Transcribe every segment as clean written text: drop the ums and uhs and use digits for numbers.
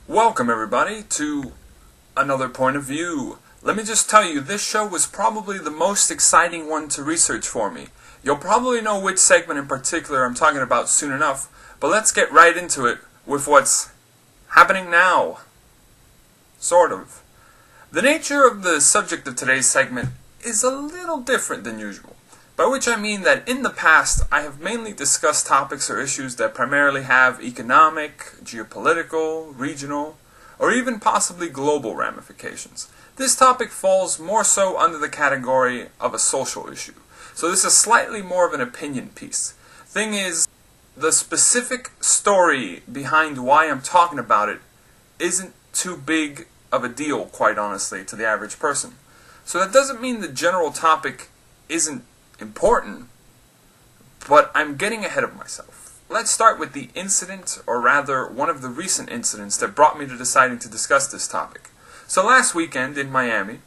Welcome everybody to another point of view. Let me just tell you, this show was probably the most exciting one to research for me. You'll probably know which segment in particular I'm talking about soon enough, but let's get right into it with what's happening now. Sort of. The nature of the subject of today's segment is a little different than usual, by which I mean that in the past I have mainly discussed topics or issues that primarily have economic, geopolitical, regional, or even possibly global ramifications. This topic falls more so under the category of a social issue, so this is slightly more of an opinion piece. Thing is, the specific story behind why I'm talking about it isn't too big of a deal, quite honestly, to the average person. So that doesn't mean the general topic isn't important, but I'm getting ahead of myself. Let's start with the incident, or rather one of the recent incidents that brought me to deciding to discuss this topic. So last weekend in Miami,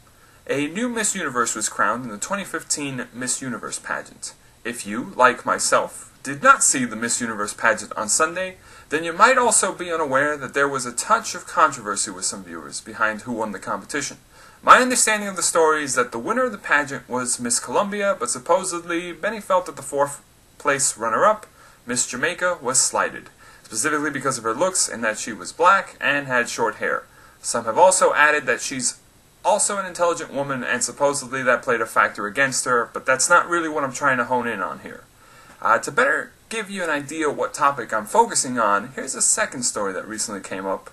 a new Miss Universe was crowned in the 2015 Miss Universe pageant. If you, like myself, did not see the Miss Universe pageant on Sunday, then you might also be unaware that there was a touch of controversy with some viewers behind who won the competition. My understanding of the story is that the winner of the pageant was Miss Colombia, but supposedly Benny felt that the fourth place runner-up, Miss Jamaica, was slighted, specifically because of her looks and that she was black and had short hair. Some have also added that she's also an intelligent woman, and supposedly that played a factor against her, but that's not really what I'm trying to hone in on here. To better give you an idea what topic I'm focusing on, here's a second story that recently came up,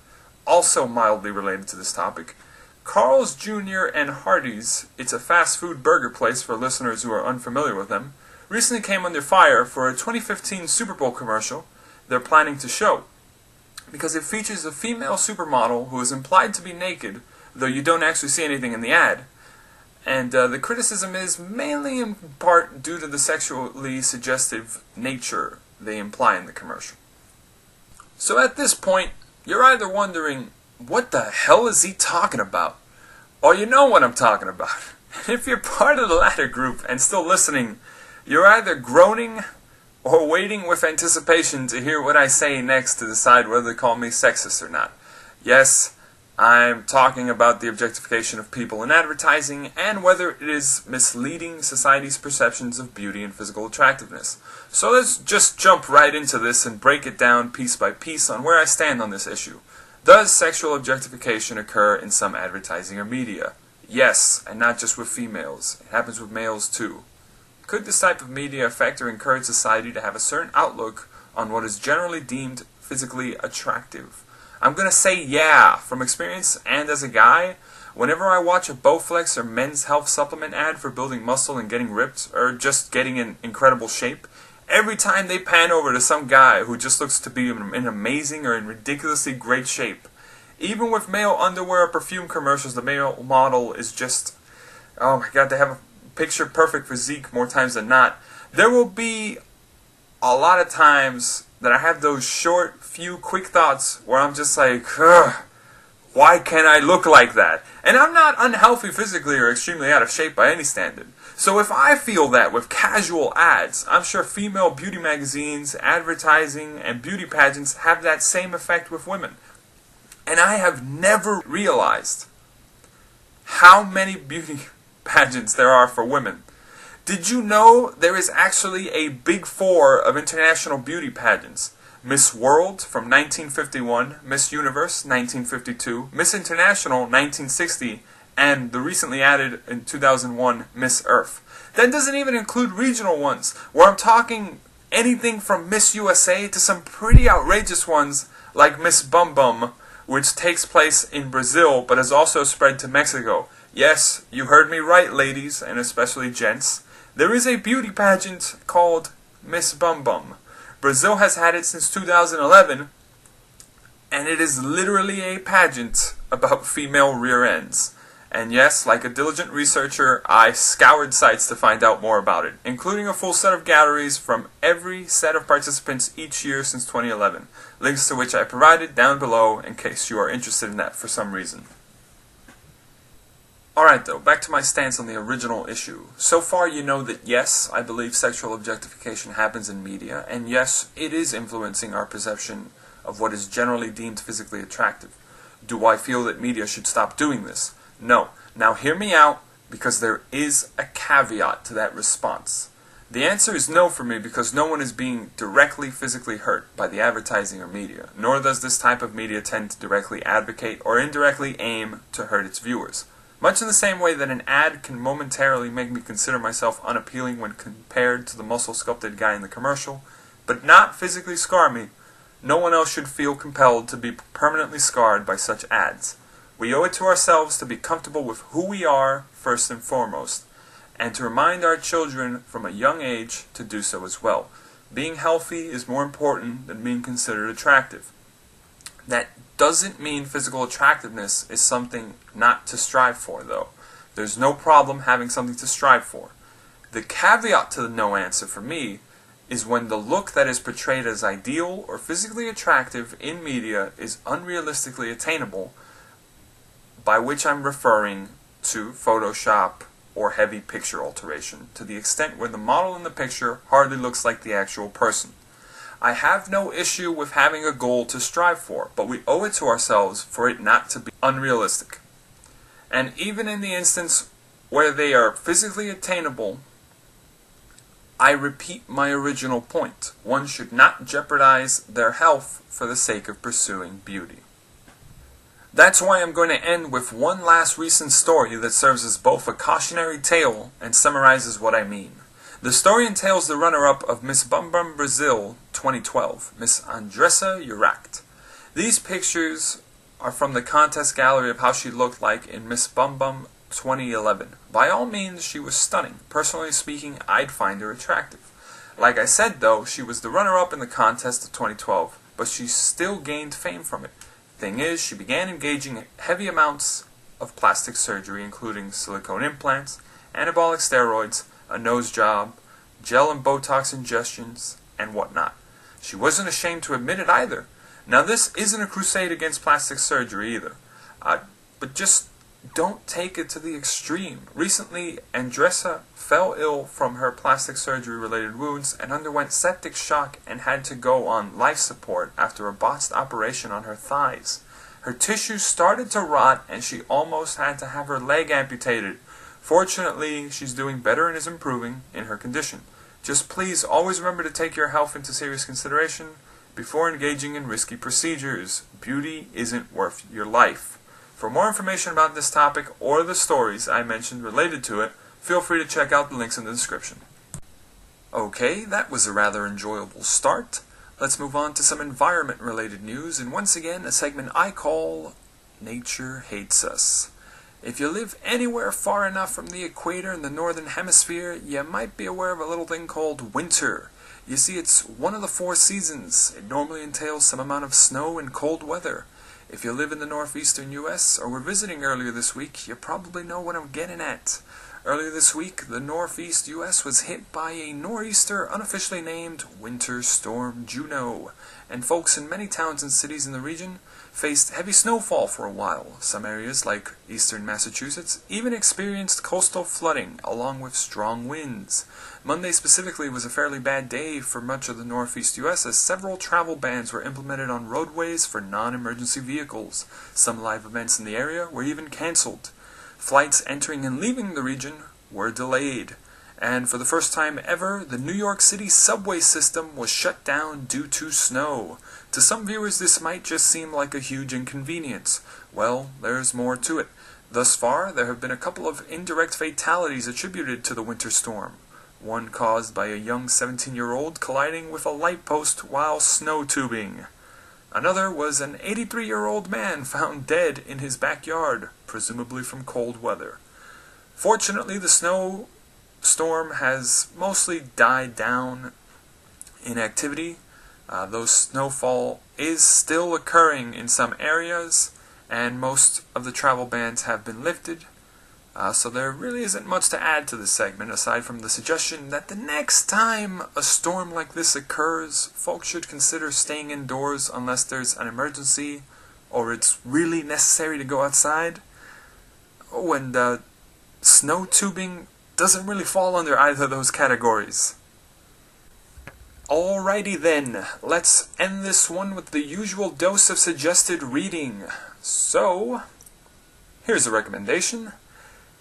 also mildly related to this topic. Carl's Jr. and Hardee's, it's a fast food burger place for listeners who are unfamiliar with them, recently came under fire for a 2015 Super Bowl commercial they're planning to show, because it features a female supermodel who is implied to be naked, though you don't actually see anything in the ad. And the criticism is mainly in part due to the sexually suggestive nature they imply in the commercial. So at this point, you're either wondering, what the hell is he talking about? Or you know what I'm talking about. And if you're part of the latter group and still listening, you're either groaning or waiting with anticipation to hear what I say next to decide whether to call me sexist or not. Yes, I'm talking about the objectification of people in advertising and whether it is misleading society's perceptions of beauty and physical attractiveness. So let's just jump right into this and break it down piece by piece on where I stand on this issue. Does sexual objectification occur in some advertising or media? Yes, and not just with females. It happens with males too. Could this type of media affect or encourage society to have a certain outlook on what is generally deemed physically attractive? I'm going to say yeah, from experience and as a guy. Whenever I watch a Bowflex or men's health supplement ad for building muscle and getting ripped, or just getting in incredible shape, every time they pan over to some guy who just looks to be in amazing or in ridiculously great shape. Even with male underwear or perfume commercials, the male model is just, oh my god, they have a picture-perfect physique more times than not. There will be a lot of times that I have those short, few, quick thoughts where I'm just like, ugh, why can't I look like that? And I'm not unhealthy physically or extremely out of shape by any standard. So if I feel that with casual ads, I'm sure female beauty magazines, advertising, and beauty pageants have that same effect with women. And I have never realized how many beauty pageants there are for women. Did you know there is actually a big four of international beauty pageants? Miss World from 1951, Miss Universe 1952, Miss International 1960, and the recently added in 2001 Miss Earth. That doesn't even include regional ones, where I'm talking anything from Miss USA to some pretty outrageous ones like Miss Bum Bum, which takes place in Brazil but has also spread to Mexico. Yes, you heard me right, ladies, and especially gents. There is a beauty pageant called Miss Bum Bum. Brazil has had it since 2011, and it is literally a pageant about female rear ends. And yes, like a diligent researcher, I scoured sites to find out more about it, including a full set of galleries from every set of participants each year since 2011, links to which I provided down below in case you are interested in that for some reason. Alright though, back to my stance on the original issue. So far you know that yes, I believe sexual objectification happens in media, and yes, it is influencing our perception of what is generally deemed physically attractive. Do I feel that media should stop doing this? No. Now hear me out, because there is a caveat to that response. The answer is no for me because no one is being directly physically hurt by the advertising or media, nor does this type of media tend to directly advocate or indirectly aim to hurt its viewers. Much in the same way that an ad can momentarily make me consider myself unappealing when compared to the muscle-sculpted guy in the commercial, but not physically scar me, no one else should feel compelled to be permanently scarred by such ads. We owe it to ourselves to be comfortable with who we are first and foremost, and to remind our children from a young age to do so as well. Being healthy is more important than being considered attractive. That doesn't mean physical attractiveness is something not to strive for, though. There's no problem having something to strive for. The caveat to the no answer for me is when the look that is portrayed as ideal or physically attractive in media is unrealistically attainable, by which I'm referring to Photoshop or heavy picture alteration, to the extent where the model in the picture hardly looks like the actual person. I have no issue with having a goal to strive for, but we owe it to ourselves for it not to be unrealistic. And even in the instance where they are physically attainable, I repeat my original point. One should not jeopardize their health for the sake of pursuing beauty. That's why I'm going to end with one last recent story that serves as both a cautionary tale and summarizes what I mean. The story entails the runner-up of Miss Bum Bum Brazil 2012, Miss Andressa Uracht. These pictures are from the contest gallery of how she looked like in Miss Bum Bum 2011. By all means, she was stunning. Personally speaking, I'd find her attractive. Like I said, though, she was the runner-up in the contest of 2012, but she still gained fame from it. Thing is, she began engaging in heavy amounts of plastic surgery, including silicone implants, anabolic steroids, a nose job, gel and Botox injections, and whatnot. She wasn't ashamed to admit it either. Now, this isn't a crusade against plastic surgery either, but just don't take it to the extreme. Recently, Andressa fell ill from her plastic surgery-related wounds and underwent septic shock and had to go on life support after a botched operation on her thighs. Her tissues started to rot and she almost had to have her leg amputated. Fortunately, she's doing better and is improving in her condition. Just please always remember to take your health into serious consideration before engaging in risky procedures. Beauty isn't worth your life. For more information about this topic or the stories I mentioned related to it, feel free to check out the links in the description. Okay, that was a rather enjoyable start. Let's move on to some environment-related news, and once again, a segment I call Nature Hates Us. If you live anywhere far enough from the equator in the northern hemisphere, you might be aware of a little thing called winter. You see, it's one of the 4 seasons. It normally entails some amount of snow and cold weather. If you live in the northeastern U.S. or were visiting earlier this week, you probably know what I'm getting at. Earlier this week, the northeast U.S. was hit by a nor'easter unofficially named Winter Storm Juno, and folks in many towns and cities in the region faced heavy snowfall for a while. Some areas, like eastern Massachusetts, even experienced coastal flooding along with strong winds. Monday specifically was a fairly bad day for much of the northeast U.S. as several travel bans were implemented on roadways for non-emergency vehicles. Some live events in the area were even canceled. Flights entering and leaving the region were delayed. And for the first time ever, the New York City subway system was shut down due to snow. To some viewers, this might just seem like a huge inconvenience. Well, there's more to it. Thus far, there have been a couple of indirect fatalities attributed to the winter storm. One caused by a young 17-year-old colliding with a light post while snow tubing. Another was an 83-year-old man found dead in his backyard, presumably from cold weather. Fortunately, the snow storm has mostly died down in activity, though snowfall is still occurring in some areas, and most of the travel bans have been lifted. So there really isn't much to add to this segment, aside from the suggestion that the next time a storm like this occurs, folks should consider staying indoors unless there's an emergency or it's really necessary to go outside. Oh, and snow tubing doesn't really fall under either of those categories. Alrighty then, let's end this one with the usual dose of suggested reading. So, here's a recommendation.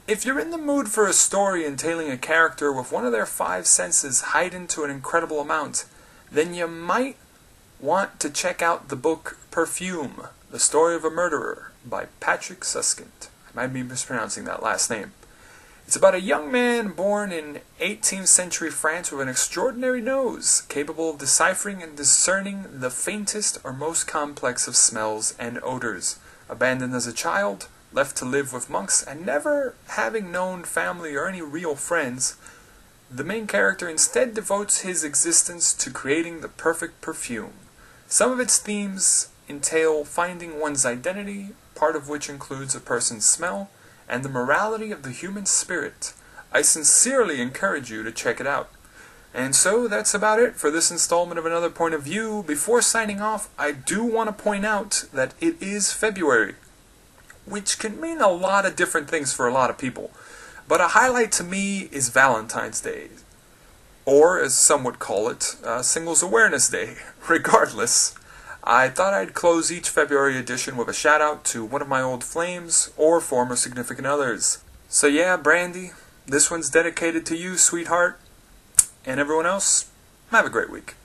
If you're in the mood for a story entailing a character with one of their 5 senses heightened to an incredible amount, then you might want to check out the book Perfume, The Story of a Murderer by Patrick Suskind. I might be mispronouncing that last name. It's about a young man born in 18th century France with an extraordinary nose, capable of deciphering and discerning the faintest or most complex of smells and odors. Abandoned as a child, left to live with monks, and never having known family or any real friends, the main character instead devotes his existence to creating the perfect perfume. Some of its themes entail finding one's identity, part of which includes a person's smell, and the morality of the human spirit. I sincerely encourage you to check it out. And so that's about it for this installment of Another Point of View. Before signing off, I do want to point out that it is February, which can mean a lot of different things for a lot of people. But a highlight to me is Valentine's Day, or as some would call it, Singles Awareness Day. Regardless, I thought I'd close each February edition with a shout out to one of my old flames or former significant others. So yeah, Brandy, this one's dedicated to you, sweetheart, and everyone else, have a great week.